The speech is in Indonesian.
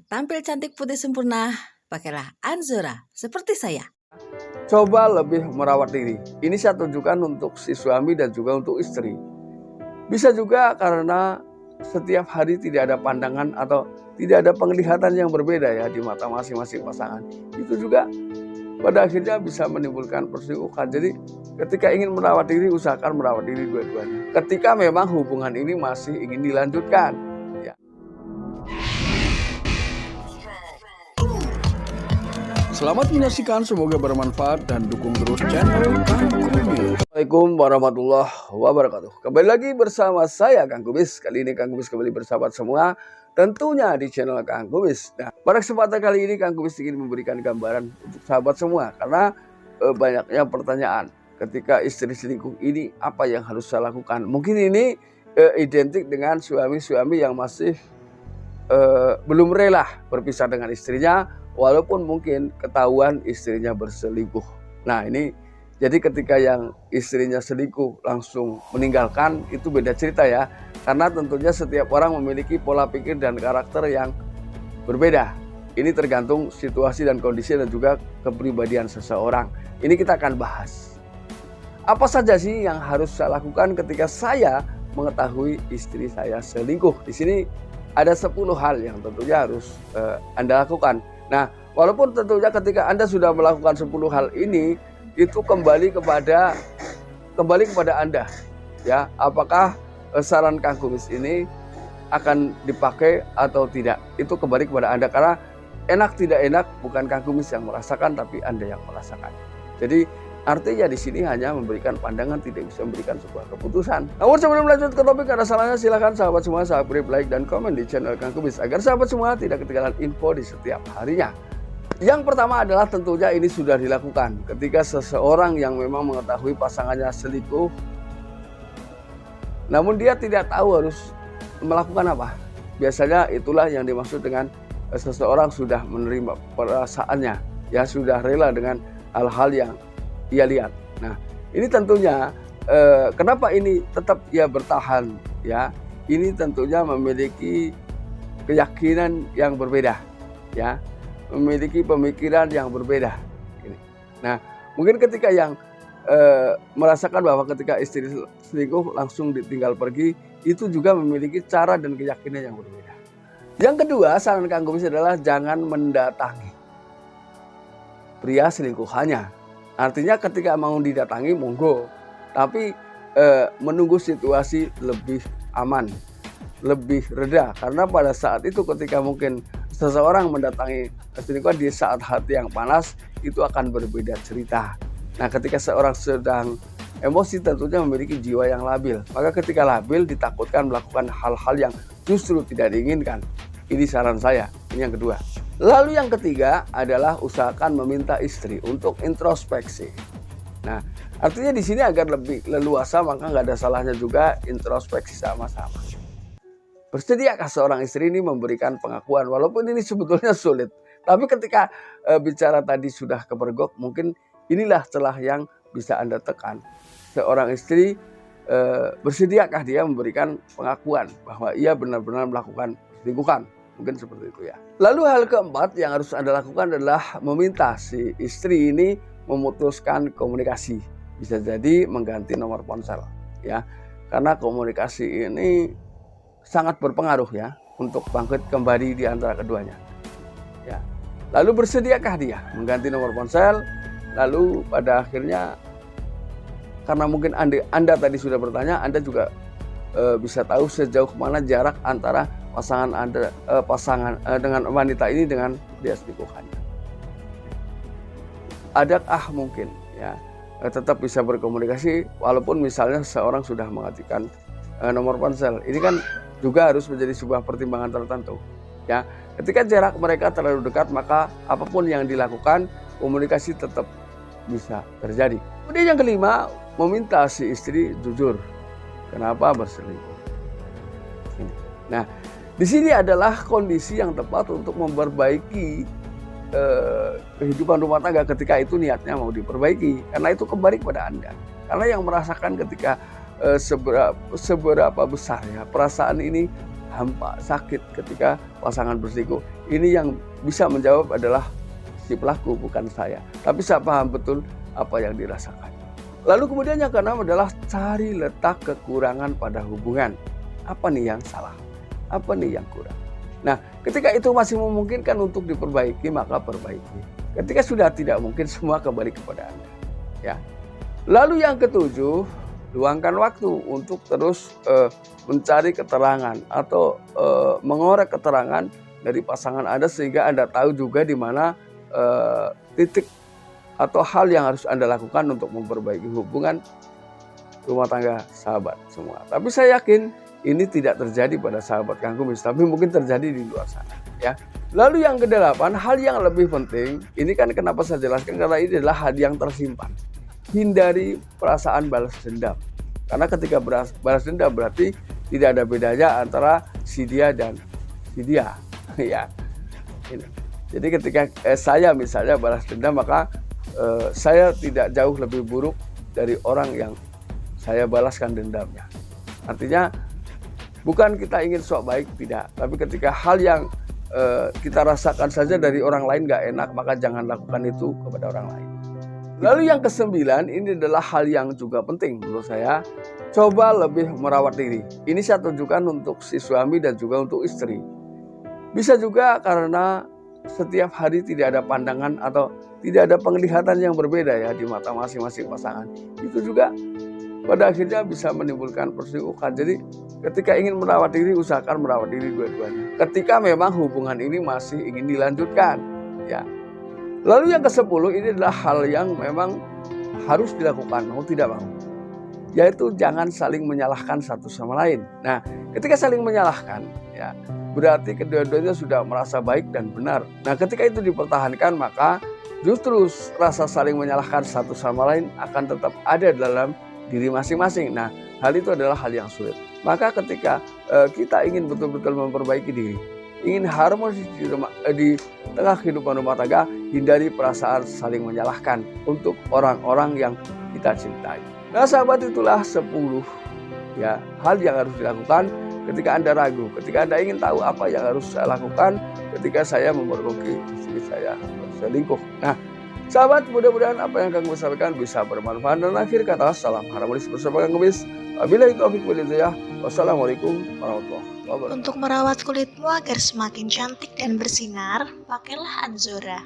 tampil cantik putih sempurna, pakailah Anzora seperti saya. Coba lebih merawat diri. Ini saya tunjukkan untuk si suami dan juga untuk istri. Bisa juga karena setiap hari tidak ada pandangan atau tidak ada penglihatan yang berbeda ya di mata masing-masing pasangan. Itu juga pada akhirnya bisa menimbulkan perselingkuhan. Jadi ketika ingin merawat diri, usahakan merawat diri dua-duanya. Ketika memang hubungan ini masih ingin dilanjutkan. Ya. Selamat menyaksikan, semoga bermanfaat dan dukung terus channel Kang Kubis. Assalamualaikum warahmatullahi wabarakatuh. Kembali lagi bersama saya Kang Kubis. Kali ini Kang Kubis kembali bersahabat semua, tentunya di channel Kang Kubis. Nah, pada kesempatan kali ini Kang Kubis ingin memberikan gambaran untuk sahabat semua karena banyaknya pertanyaan ketika istri selingkuh ini apa yang harus saya lakukan. Mungkin ini identik dengan suami-suami yang masih belum rela berpisah dengan istrinya, walaupun mungkin ketahuan istrinya berselingkuh. Nah ini, jadi ketika yang istrinya selingkuh langsung meninggalkan, itu beda cerita ya. Karena tentunya setiap orang memiliki pola pikir dan karakter yang berbeda. Ini tergantung situasi dan kondisi dan juga kepribadian seseorang. Ini kita akan bahas. Apa saja sih yang harus saya lakukan ketika saya mengetahui istri saya selingkuh? Di sini ada 10 hal yang tentunya harus Anda lakukan. Nah, walaupun tentunya ketika Anda sudah melakukan 10 hal ini, itu kembali kepada Anda. Ya, apakah saran Kang Kubis ini akan dipakai atau tidak? Itu kembali kepada Anda, karena enak tidak enak bukan Kang Kubis yang merasakan, tapi Anda yang merasakan. Jadi artinya di sini hanya memberikan pandangan, tidak bisa memberikan sebuah keputusan. Namun sebelum lanjut ke topik, ada salahnya silahkan sahabat semua subscribe, like, dan komen di channel Kang Kubis agar sahabat semua tidak ketinggalan info di setiap harinya. Yang pertama adalah tentunya ini sudah dilakukan ketika seseorang yang memang mengetahui pasangannya selingkuh, namun dia tidak tahu harus melakukan apa. Biasanya itulah yang dimaksud dengan seseorang sudah menerima perasaannya, ya sudah rela dengan hal-hal yang ia lihat. Nah, ini tentunya kenapa ini tetap ia bertahan ya? Ini tentunya memiliki keyakinan yang berbeda, ya, memiliki pemikiran yang berbeda. Nah, mungkin ketika yang merasakan bahwa ketika istri selingkuh langsung ditinggal pergi, itu juga memiliki cara dan keyakinan yang berbeda. Yang kedua, saran Kang Kubis adalah jangan mendatangi pria selingkuhannya. Artinya ketika mau didatangi monggo, tapi menunggu situasi lebih aman, lebih reda. Karena pada saat itu ketika mungkin seseorang mendatangi selingkuhan di saat hati yang panas, itu akan berbeda cerita. Nah, ketika seorang sedang emosi tentunya memiliki jiwa yang labil. Maka ketika labil ditakutkan melakukan hal-hal yang justru tidak diinginkan. Ini saran saya, ini yang kedua. Lalu yang ketiga adalah usahakan meminta istri untuk introspeksi. Nah, artinya di sini agar lebih leluasa, maka nggak ada salahnya juga introspeksi sama-sama. Bersediakah seorang istri ini memberikan pengakuan, walaupun ini sebetulnya sulit. Tapi ketika bicara tadi sudah kepergok, mungkin inilah celah yang bisa Anda tekan. Seorang istri bersediakah dia memberikan pengakuan bahwa ia benar-benar melakukan selingkuhan. Mungkin seperti itu ya. Lalu hal keempat yang harus Anda lakukan adalah meminta si istri ini memutuskan komunikasi. Bisa jadi mengganti nomor ponsel ya. Karena komunikasi ini sangat berpengaruh ya untuk bangkit kembali di antara keduanya. Ya. Lalu bersediakah dia mengganti nomor ponsel? Lalu pada akhirnya, karena mungkin Anda tadi sudah bertanya, Anda juga bisa tahu sejauh mana jarak antara pasangan Anda dengan wanita ini dengan dia selingkuhannya. Adakah mungkin ya tetap bisa berkomunikasi walaupun misalnya seorang sudah menggantikan nomor ponsel? Ini kan juga harus menjadi sebuah pertimbangan tertentu. Ya, ketika jarak mereka terlalu dekat, maka apapun yang dilakukan komunikasi tetap bisa terjadi. Kemudian yang kelima, meminta si istri jujur kenapa berselingkuh. Nah, di sini adalah kondisi yang tepat untuk memperbaiki kehidupan rumah tangga ketika itu niatnya mau diperbaiki. Karena itu kembali kepada Anda. Karena yang merasakan ketika seberapa besar ya perasaan ini hampa, sakit ketika pasangan berselingkuh. Ini yang bisa menjawab adalah si pelaku, bukan saya. Tapi saya paham betul apa yang dirasakan. Lalu kemudian yang keenam adalah cari letak kekurangan pada hubungan. Apa nih yang salah? Apa nih yang kurang? Nah, ketika itu masih memungkinkan untuk diperbaiki, maka perbaiki. Ketika sudah tidak mungkin, semua kembali kepada Anda. Ya. Lalu yang ketujuh, luangkan waktu untuk terus mencari keterangan atau mengorek keterangan dari pasangan Anda sehingga Anda tahu juga di mana titik atau hal yang harus Anda lakukan untuk memperbaiki hubungan rumah tangga sahabat semua. Tapi saya yakin ini tidak terjadi pada sahabat Kang Kumis, tapi mungkin terjadi di luar sana. Ya. Lalu yang kedelapan, hal yang lebih penting, ini kan kenapa saya jelaskan, karena ini adalah hal yang tersimpan. Hindari perasaan balas dendam. Karena ketika balas dendam berarti tidak ada bedanya antara si dia dan si dia. Ya. Ini. Jadi ketika saya misalnya balas dendam, maka saya tidak jauh lebih buruk dari orang yang saya balaskan dendamnya. Artinya bukan kita ingin sok baik, tidak. Tapi ketika hal yang kita rasakan saja dari orang lain gak enak, maka jangan lakukan itu kepada orang lain. Lalu yang kesembilan, ini adalah hal yang juga penting menurut saya. Coba lebih merawat diri. Ini saya tunjukkan untuk si suami dan juga untuk istri. Bisa juga karena setiap hari tidak ada pandangan atau tidak ada penglihatan yang berbeda ya di mata masing-masing pasangan. Itu juga pada akhirnya bisa menimbulkan perselingkuhan. Jadi ketika ingin merawat diri, usahakan merawat diri dua-duanya. Ketika memang hubungan ini masih ingin dilanjutkan, ya. Lalu yang ke-10 ini adalah hal yang memang harus dilakukan, mau tidak mau. Yaitu jangan saling menyalahkan satu sama lain. Nah, ketika saling menyalahkan, ya, berarti kedua-duanya sudah merasa baik dan benar. Nah, ketika itu dipertahankan, maka justru rasa saling menyalahkan satu sama lain akan tetap ada dalam diri masing-masing. Nah, hal itu adalah hal yang sulit. Maka ketika kita ingin betul-betul memperbaiki diri, ingin harmonis di tengah kehidupan rumah tangga, hindari perasaan saling menyalahkan untuk orang-orang yang kita cintai. Nah, sahabat, itulah 10 ya hal yang harus dilakukan ketika Anda ragu, ketika Anda ingin tahu apa yang harus saya lakukan ketika saya memergoki istri saya berselingkuh. Nah, sahabat, mudah-mudahan apa yang Kang Kumis sampaikan bisa bermanfaat. Dan akhir kata, salam harmonis bersama Kang Kumis. Wabillahi taufiq wal hidayah. Wassalamualaikum warahmatullahi wabarakatuh. Untuk merawat kulitmu agar semakin cantik dan bersinar, pakailah Anzora.